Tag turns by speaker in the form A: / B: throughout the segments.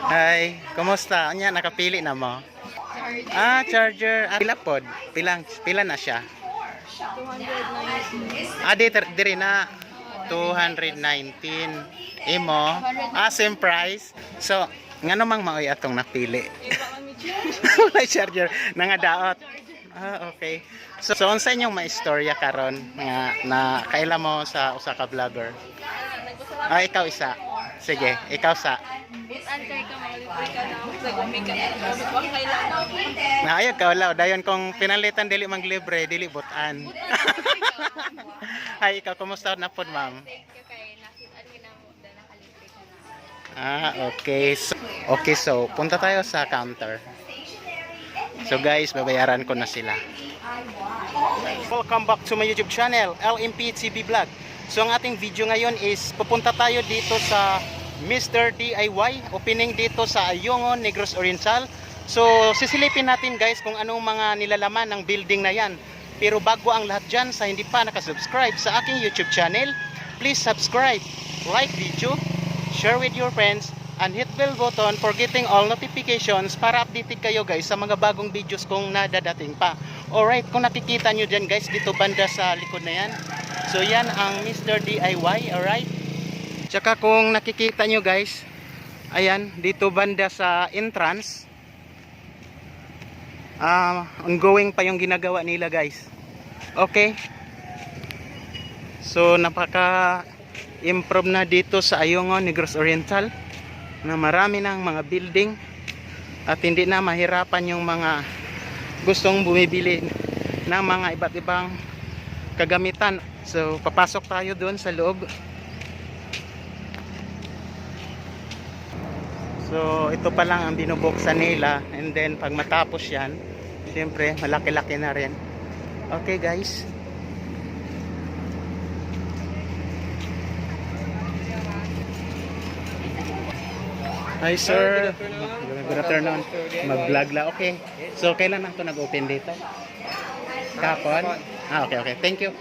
A: Hi, kumusta? Anya nakapili na mo? Ah, charger. Ah, pila pod? Pila na siya?
B: 219.
A: Ah, diri na 219. Imo? Ah, same price. So, ngano mang maoy atong napili? Wala charger nangadaot. Ah, okay. So unsa inyong maistorya karon nga na kaila mo sa usa ka vlogger? Ah, ikaw isa. Sige, ikaw sa.
B: Butan kay ka malibre ka na sa gumi ka. Wag kailangan.
A: Na ayog ka wala dayon kung pinalitan dili mang libre, dili butan. Ay, ikaw kumusta na pod, ma'am?
B: Thank you kay nakita na mo da nakalibre ka na.
A: Ah, okay. So, punta tayo sa counter. So guys, babayaran ko na sila. Welcome back to my YouTube channel, LMP TV Vlog. So ang ating video ngayon is pupunta tayo dito sa Mr. DIY, opening dito sa Ayungon, Negros Oriental. So sisilipin natin guys kung anong mga nilalaman ng building na yan. Pero bago ang lahat dyan, sa hindi pa nakasubscribe sa aking YouTube channel, please subscribe, like video, share with your friends, and hit bell button for getting all notifications para updated kayo guys sa mga bagong videos kong nadadating pa. Alright, kung nakikita nyo dyan guys, dito banda sa likod na yan. So yan ang Mr. DIY, alright. Tsaka kung nakikita nyo guys, ayan, dito banda sa entrance, ongoing pa yung ginagawa nila guys. Okay. So napaka-improve na dito sa Ayungon, Negros Oriental, na marami ng mga building at hindi na mahirapan yung mga gustong bumibili ng mga iba't ibang kagamitan. So papasok tayo doon sa loob. So ito pa lang ang binubuksan nila, and then pag matapos yan, siyempre malaki-laki na rin. Okay guys. Hi sir. Good afternoon. Mag-vlog la. Okay. So kailan na ito nag-open dito? Kapon? Ah, okay. Thank you.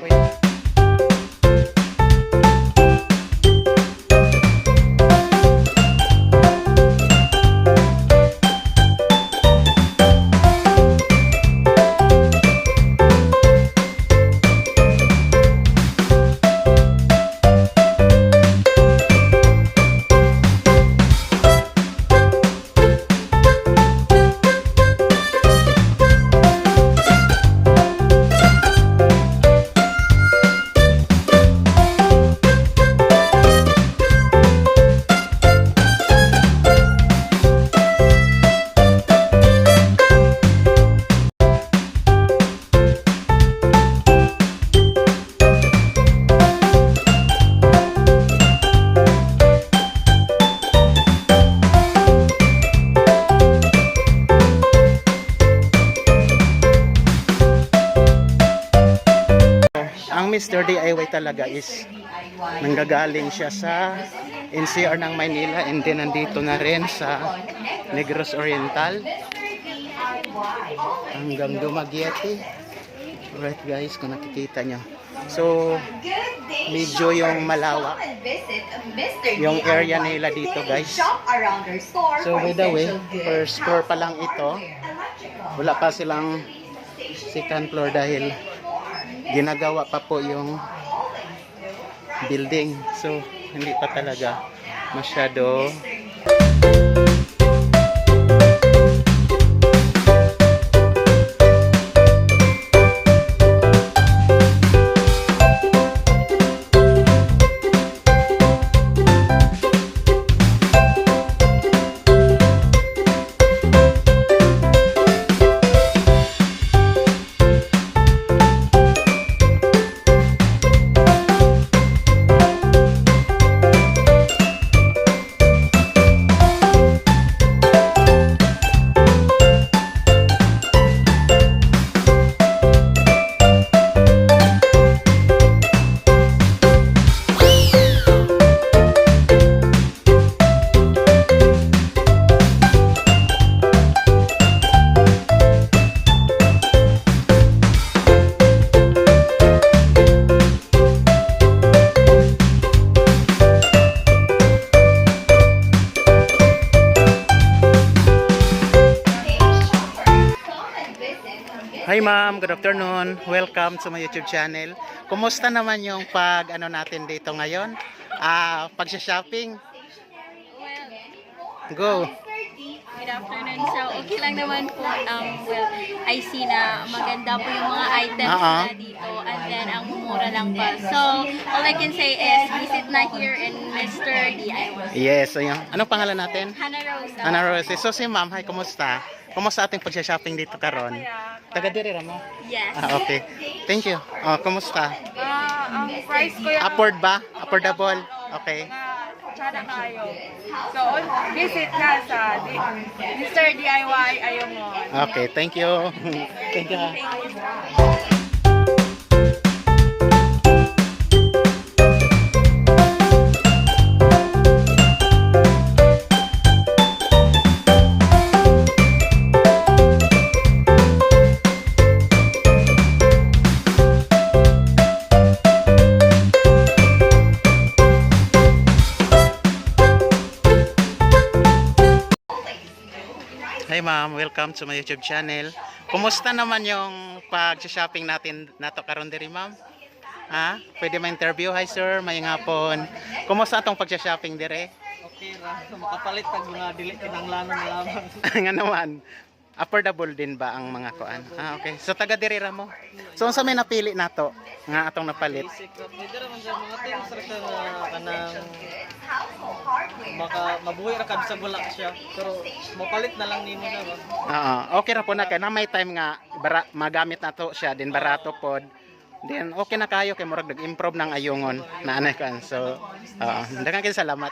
A: Ang Mr. DIY talaga is nanggagaling siya sa NCR ng Maynila, and then nandito na rin sa Negros Oriental hanggang Dumaguete. Alright guys, kung nakikita nyo, so medyo yung malawak yung area nila dito guys. So by the way, first floor pa lang ito, wala pa silang second floor dahil ginagawa pa po yung building. So hindi pa talaga masyado. Hi ma'am, good afternoon. Welcome to my YouTube channel. Kumusta naman yung pag ano natin dito ngayon? Pag-shopping?
C: Well,
A: Go.
C: good afternoon. So, okay lang naman po. Well, I see na maganda po yung mga items na dito. And then, ang mumura lang pa. So, all I can say is, visit na here in Mr. DIY.
A: Yes, ayun. Anong pangalan natin?
C: Hannah Rose.
A: Ana Rose. So si ma'am, hi, kumusta? Kumusta ating pag-shopping dito karon? Taga diri ra mo?
C: Yes.
A: Okay. Thank you. Kumusta?
B: Ang price ko yung
A: Afford ba? Affordable? Okay.
B: tsada kayo. So, visit na sa Mr. DIY Ayungon.
A: Okay, thank you. Thank you. Ha. Hi ma'am, welcome to my YouTube channel. Kumusta naman yung pag-shopping natin nato karon diri ma'am? Ha? Pwede ma-interview? Hi sir, may ngapon. Kumusta atong pag-shopping diri?
D: Okay ra, so makapalit tag mga dili kinahanglanon na lamang.
A: Nga naman. Affordable din ba ang mga kuan? Okay. So taga diri ra mo. So unsa may napili nato nga atong napalit?
D: Basic ra pwede ra man sa mga things ra siya nga kanang mabuhi ra kad sa bulak siya. Pero mapalit na lang nimo na ba.
A: Oo, okay ra po na kay na may time nga magamit nato siya din barato pod. Then okay na kayo kay murag nag-improve ng ayungon na anay kan. So, daghang kay salamat.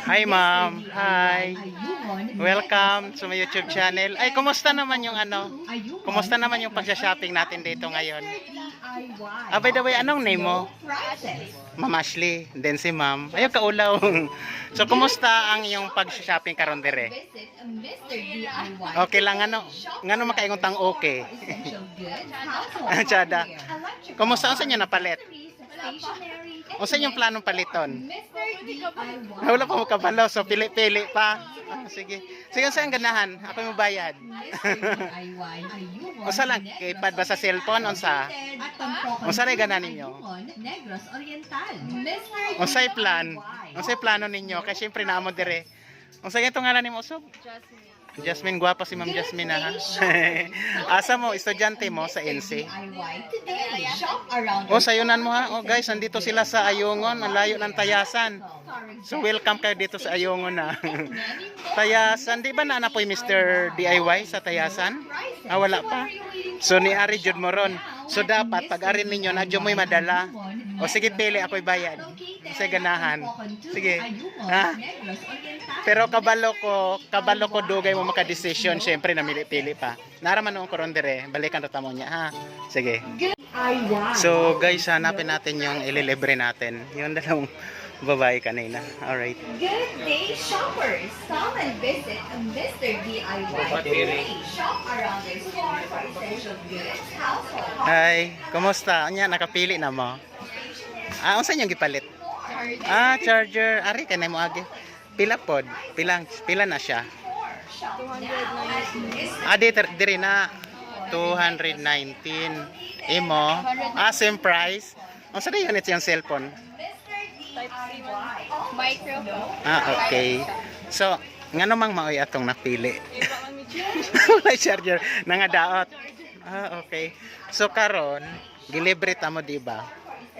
A: Hi ma'am. Hi. Welcome to my YouTube channel. Ay, kumusta naman yung Kumusta naman yung pag-shopping natin dito ngayon? Ah, by the way, anong name mo? Ma'am Ashley. Then si ma'am. Ayaw kaulaw. So, kumusta ang yung pag-shopping karon dire? Okay lang, ngano makaingon tang okay. Chada. Kumusta ang sa inyo napalit? O sa inyong planong paliton? Wala pa mo kabalo, so pili-pili pa. Ah, sige. Sige, saan ganahan? Ako yung bayad. Unsa lang, kaypad ba sa cellphone? Unsa na ganahan ninyo? Unsay plan? Unsay plano ninyo? Kaya syempre naamo dire. Unsa itong ngalan nimo usog? Jasmine, gwapa si Ma'am Jasmine ha. Asa mo, estudyante mo sa NC? O, sayunan mo ha. O guys, nandito sila sa Ayungon. Ang layo ng Tayasan. So, welcome kayo dito sa Ayungon ha. Tayasan, di ba na po yung Mr. DIY sa Tayasan? Ah, wala pa. So, ni Ari Jud Moron. So, dapat, pag arin ninyo, nadyo mo'y madala. O, sige, pili, ako'y bayad. Kasi ganahan. Sige. Ha? Pero kabalo ko dugay mo maka-decision, syempre namili-pili pa. Naraman noong koron dire, balikan ta mo niya ha. Sige. So guys, hanapin natin yung ililibre natin. Yung dalawang babae kanina. All right.
E: Good day, shoppers! Come and visit Mr. DIY today. Shop around their store for essential goods, household.
A: Hi, kumusta? Anya nakapili na mo? Ah, unsa yung gipalit? Ah, charger. Ari kanay mo agi. Pila pod? Pila na siya?
B: 219.
A: Ah, diri na 219. Imo? Ah, same price. Unsa na unit yung cellphone?
B: Type C ba?
C: Micro.
A: Ah, okay. So, ngano mang maoy atong napili?
B: Iba kami
A: Wala charger nangadaot. Ah, okay. So karon, gilibre ta mo di ba?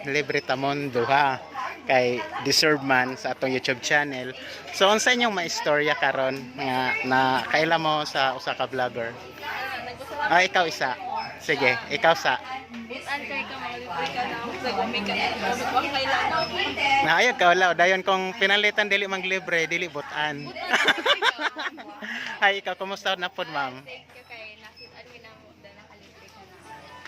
A: Libre ta mo duha kay deserve man sa atong YouTube channel. So unsa inyong maistorya karon nga na kaila mo sa usa ka vlogger? Ah, ikaw isa. Sige, ikaw sa.
B: Answer ka, malibre ka na. Nag-umi ka na. Gamit wang kailangan.
A: Naayag ka wala dayon kung pinalitan dili mang libre, dili butan. Ay, ikaw kumusta na pod, ma'am?
C: Thank you kay nakitaan ko na mo na nakalibre ka na.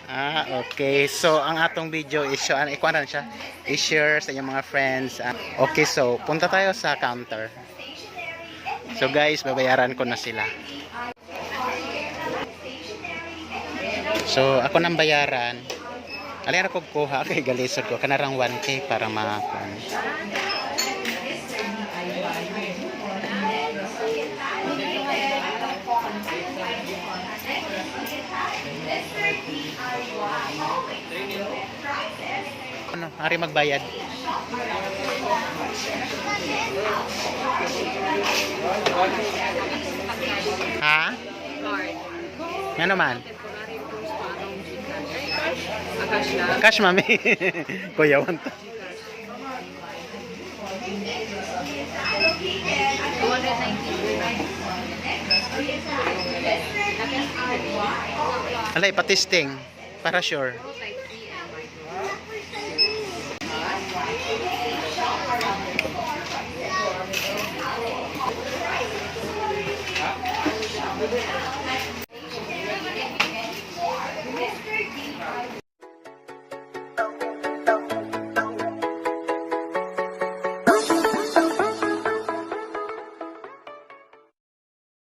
A: Ah, okay. So, ang atong video is ikuha na siya. I-share sa inyong mga friends. Okay, so, punta tayo sa counter. So, guys, babayaran ko na sila. So, ako nang bayaran. Alira ko kuha kay galisod ko. Kanarang 1K para makakuha. Ano, ari magbayad. Ha?
B: Card.
A: Nga naman?
B: Temporary course pa anong cash na.
A: Cash, mami. Kuya, wanta.
B: 219.
A: Alay, patisting. Para sure.
B: Type C and micro.